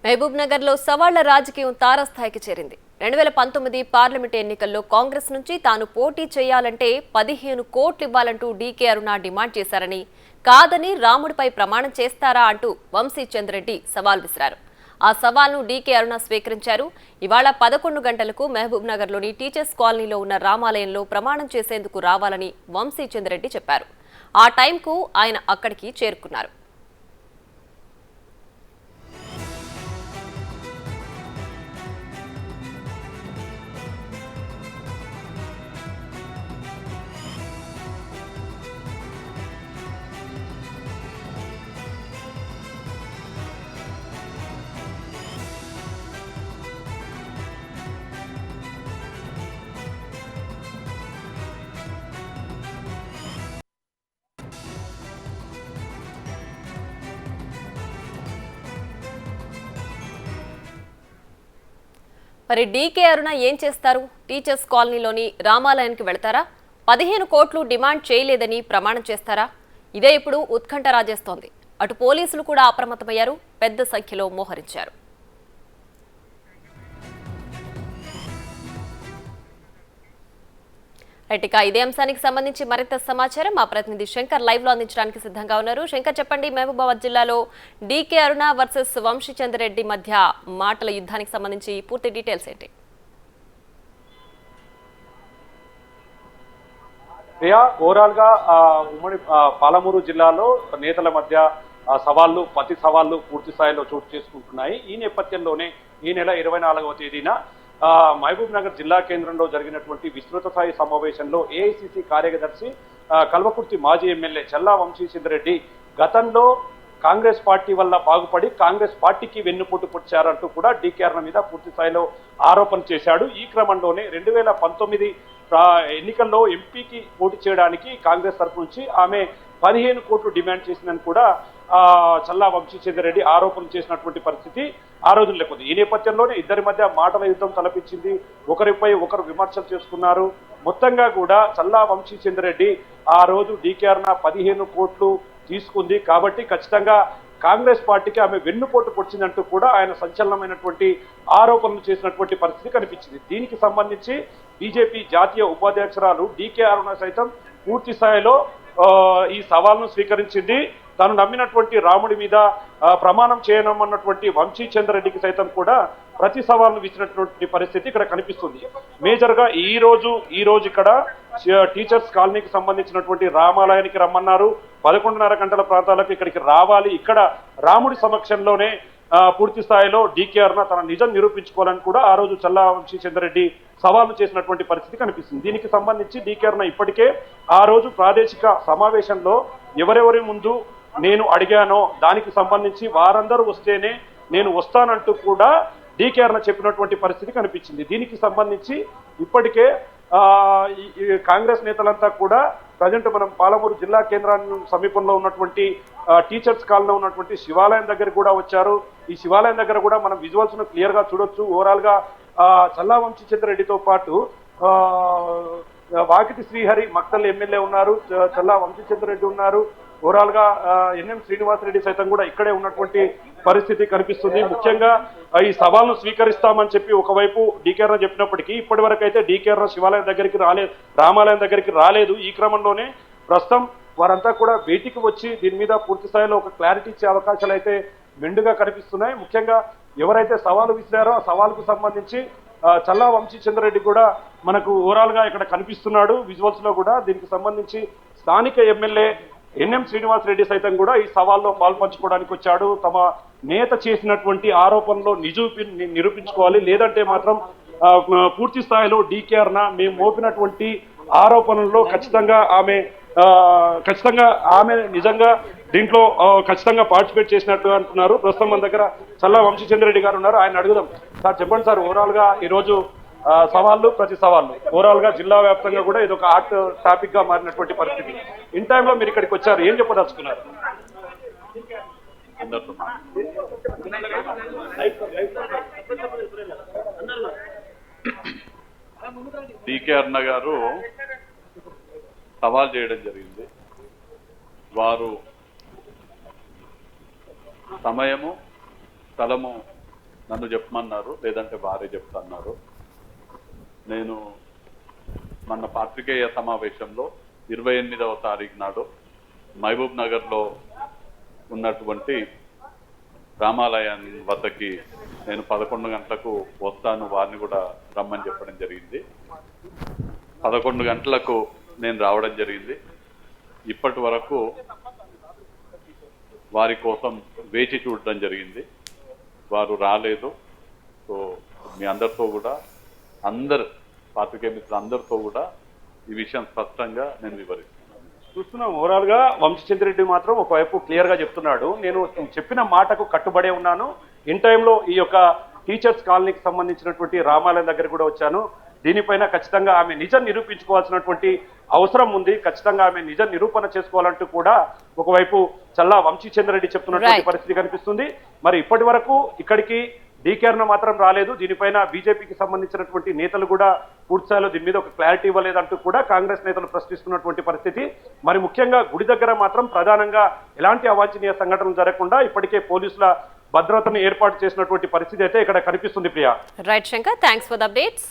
మహబూబ్ నగర్ లో సవాళ్ల రాజకీయం తారస్థాయికి చేరింది. 2019 పార్లమెంట్ ఎన్నికల్లో కాంగ్రెస్ నుంచి తాను పోటీ చేయాలంటే 15 కోట్లు ఇవ్వాలంటూ డీకే అరుణ డిమాండ్ చేశారని, కాదని రాముడిపై ప్రమాణం చేస్తారా అంటూ వంశీచంద్రెడ్డి సవాల్ విసిరారు. ఆ సవాల్ను డీకే అరుణ స్వీకరించారు. ఇవాళ 11 గంటలకు మహబూబ్ నగర్లోని టీచర్స్ కాలనీలో ఉన్న రామాలయంలో ప్రమాణం చేసేందుకు రావాలని వంశీచంద్రెడ్డి చెప్పారు. ఆ టైంకు ఆయన అక్కడికి చేరుకున్నారు. మరి డీకే అరుణ ఏం చేస్తారు? టీచర్స్ కాలనీలోని రామాలయానికి వెళతారా? 15 కోట్లు డిమాండ్ చేయలేదని ప్రమాణం చేస్తారా? ఇదే ఇప్పుడు ఉత్కంఠ రాజేస్తోంది. అటు పోలీసులు కూడా అప్రమత్తమయ్యారు, పెద్ద సంఖ్యలో మోహరించారు. ఇక ఇదే అంశానికి సంబంధించి మరింత సమాచారం మా ప్రతినిధి శంకర్ లైవ్ లో అందించడానికి సిద్ధంగా ఉన్నారు. శంకర్, చెప్పండి, మహబూబాబాద్ జిల్లాలో డీకే అరుణ వర్సెస్ వంశీచంద్రెడ్డి మధ్య మాటల యుద్ధానికి సంబంధించి పూర్తి డీటెయిల్స్ ఏంటి? ప్రియా, ఓవరాల్ గా ఉమ్మడి పాలమూరు జిల్లాలో నేతల మధ్య సవాళ్లు, ప్రతి సవాళ్లు పూర్తి స్థాయిలో చోటు చేసుకుంటున్నాయి. ఈ నేపథ్యంలోనే ఈ నెల 24వ తేదీన మహబూబ్ నగర్ జిల్లా కేంద్రంలో జరిగినటువంటి విస్తృత స్థాయి సమావేశంలో ఏఐసిసి కార్యదర్శి కల్వకుర్తి మాజీ ఎమ్మెల్యే చల్లా వంశీచంద్రెడ్డి గతంలో కాంగ్రెస్ పార్టీ వల్ల బాగుపడి కాంగ్రెస్ పార్టీకి వెన్నుపోటు పొడిచారంటూ కూడా డీకే అరుణ మీద పూర్తి స్థాయిలో ఆరోపణ చేశాడు. ఈ క్రమంలోనే 2019 ఎన్నికల్లో ఎంపీకి పోటీ చేయడానికి కాంగ్రెస్ తరఫు నుంచి ఆమె 15 కోట్లు డిమాండ్ చేసిందని కూడా చల్లా వంశీచంద్రెడ్డి ఆరోపణలు చేసినటువంటి పరిస్థితి ఆ రోజులు లేకపోతే. ఈ నేపథ్యంలోనే ఇద్దరి మధ్య మాటల యుద్ధం తలపించింది. ఒకరిపై ఒకరు విమర్శలు చేసుకున్నారు. మొత్తంగా కూడా చల్లా వంశీచంద్రెడ్డి ఆ రోజు డీకే అరుణ 15 కోట్లు తీసుకుంది కాబట్టి ఖచ్చితంగా కాంగ్రెస్ పార్టీకి ఆమె వెన్నుపోటు పొడిచిందంటూ కూడా ఆయన సంచలనమైనటువంటి ఆరోపణలు చేసినటువంటి పరిస్థితి కనిపించింది. దీనికి సంబంధించి బీజేపీ జాతీయ ఉపాధ్యక్షురాలు డీకే అరుణ సైతం పూర్తి స్థాయిలో ఈ సవాల్ను స్వీకరించింది. తాను నమ్మినటువంటి రాముడి మీద ప్రమాణం చేయనమన్నటువంటి వంశీచంద్రెడ్డికి సైతం కూడా ప్రతి సవాల్ను విసినటువంటి పరిస్థితి ఇక్కడ కనిపిస్తుంది. మేజర్ గా ఈ రోజు ఇక్కడ టీచర్స్ కాలనీకి సంబంధించినటువంటి రామాలయానికి రమ్మన్నారు. 11:30 గంటల ప్రాంతాలకు ఇక్కడికి రావాలి. ఇక్కడ రాముడి సమక్షంలోనే పూర్తి స్థాయిలో డీకే అరుణ తన నిజం నిరూపించుకోవాలని కూడా ఆ రోజు చల్లా వంశీచంద్రెడ్డి సవాలు చేసినటువంటి పరిస్థితి కనిపిస్తుంది. దీనికి సంబంధించి డీకే అరుణ ఇప్పటికే ఆ రోజు ప్రాదేశిక సమావేశంలో ఎవరెవరి ముందు నేను అడిగానో దానికి సంబంధించి వారందరూ వస్తేనే నేను వస్తానంటూ కూడా డీకే అరుణ చెప్పినటువంటి పరిస్థితి కనిపించింది. దీనికి సంబంధించి ఇప్పటికే కాంగ్రెస్ నేతలంతా కూడా ప్రజెంట్ మనం పాలమూరు జిల్లా కేంద్రాన్ని సమీపంలో ఉన్నటువంటి టీచర్స్ కాలనీలో ఉన్నటువంటి శివాలయం దగ్గర కూడా వచ్చారు. ఈ శివాలయం దగ్గర కూడా మనం విజువల్స్ ను క్లియర్ గా చూడొచ్చు. ఓవరాల్ గా చల్లా వంశీచంద్రెడ్డితో పాటు వాకిటి శ్రీహరి మక్తల్ ఎమ్మెల్యే ఉన్నారు, చల్లా వంశీచంద్రెడ్డి ఉన్నారు. ఓవరాల్ గా ఎన్ఎం శ్రీనివాసరెడ్డి సైతం కూడా ఇక్కడే ఉన్నటువంటి పరిస్థితి కనిపిస్తుంది. ముఖ్యంగా ఈ సవాల్ను స్వీకరిస్తామని చెప్పి ఒకవైపు డీకే అరుణ చెప్పినప్పటికీ ఇప్పటి వరకు అయితే డీకే అరుణ శివాలయం దగ్గరికి రాలేదు, రామాలయం దగ్గరికి రాలేదు. ఈ క్రమంలోనే ప్రస్తుతం వారంతా కూడా బయటికి వచ్చి దీని మీద పూర్తి స్థాయిలో ఒక క్లారిటీ ఇచ్చే అవకాశాలు అయితే మెండుగా కనిపిస్తున్నాయి. ముఖ్యంగా ఎవరైతే సవాలు విసిరారో ఆ సవాలుకు సంబంధించి చల్లా వంశీచంద్రెడ్డి కూడా మనకు ఓవరాల్ గా ఇక్కడ కనిపిస్తున్నాడు విజువల్స్ లో కూడా. దీనికి సంబంధించి స్థానిక ఎమ్మెల్యే ఎన్ఎం శ్రీనివాసరెడ్డి సైతం కూడా ఈ సవాల్లో పాల్పంచుకోవడానికి వచ్చాడు. తమ నేత చేసినటువంటి ఆరోపణలో నిరూపించుకోవాలి, లేదంటే మాత్రం పూర్తి స్థాయిలో డీకే అరుణ మేము మోపినటువంటి ఆరోపణల్లో ఖచ్చితంగా ఆమె నిజంగా దీంట్లో ఖచ్చితంగా పార్టిసిపేట్ చేసినట్టు అంటున్నారు. ప్రస్తుతం మన దగ్గర చల్లా వంశీచంద్రెడ్డి గారు ఉన్నారు. ఆయన అడుగుదాం. సార్ చెప్పండి సార్, ఓవరాల్ గా ఈరోజు సవాళ్ళు ప్రతి సవాళ్ళు ఓవరాల్ గా జిల్లా వ్యాప్తంగా కూడా ఇది ఒక హాట్ టాపిక్ గా మారినటువంటి పరిస్థితి. ఇన్ టైంలో మీరు ఇక్కడికి వచ్చారు, ఏం చెప్పదలుచుకున్నారు? డీకే అరుణ గారు సవాల్ చేయడం జరిగింది. వారు సమయము స్థలము నన్ను చెప్పమన్నారు, లేదంటే వారే చెప్తున్నారు. నేను మన పాత్రికేయ సమావేశంలో 28వ తారీఖు నాడు మహబూబ్ నగర్లో ఉన్నటువంటి రామాలయం వద్దకి నేను 11 గంటలకు వస్తాను, వారిని కూడా రమ్మని చెప్పడం జరిగింది. 11 గంటలకు నేను రావడం జరిగింది. ఇప్పటి వరకు వారి కోసం వేచి చూడడం జరిగింది, వారు రాలేదు. సో మీ అందరితో కూడా, అందరు పాత్రికేయ మిత్రులందరితో కూడా ఈ విషయం స్పష్టంగా నేను వివరిస్తున్నాను. చూస్తున్నాం ఓవరాల్ గా వంశీచంద్రెడ్డి మాత్రం ఒకవైపు క్లియర్ గా చెప్తున్నాడు, నేను చెప్పిన మాటకు కట్టుబడే ఉన్నాను. ఇన్ టైంలో ఈ యొక్క టీచర్స్ కాలనీకి సంబంధించినటువంటి రామాలయం దగ్గర కూడా వచ్చాను. దీనిపైన ఖచ్చితంగా ఆమె నిజం నిరూపించుకోవాల్సినటువంటి అవసరం ఉంది, ఖచ్చితంగా ఆమె నిజ నిరూపణ చేసుకోవాలంటూ కూడా ఒకవైపు చల్లా వంశీచంద్రెడ్డి చెప్తున్నటువంటి పరిస్థితి కనిపిస్తుంది. మరి ఇప్పటి వరకు ఇక్కడికి డీకేఆర్ మాత్రం రాలేదు. దీనిపైన బీజేపీకి సంబంధించినటువంటి నేతలు కూడా పూర్తిస్థాయిలో దీని మీద ఒక క్లారిటీ ఇవ్వలేదంటూ కూడా కాంగ్రెస్ నేతలు ప్రశ్నిస్తున్నటువంటి పరిస్థితి. మరి ముఖ్యంగా గుడి దగ్గర మాత్రం ప్రధానంగా ఎలాంటి అవాంఛనీయ సంఘటనలు జరగకుండా ఇప్పటికే పోలీసుల భద్రతను ఏర్పాటు చేసినటువంటి పరిస్థితి అయితే ఇక్కడ కనిపిస్తుంది. Priya. Right Shankar, thanks for the updates.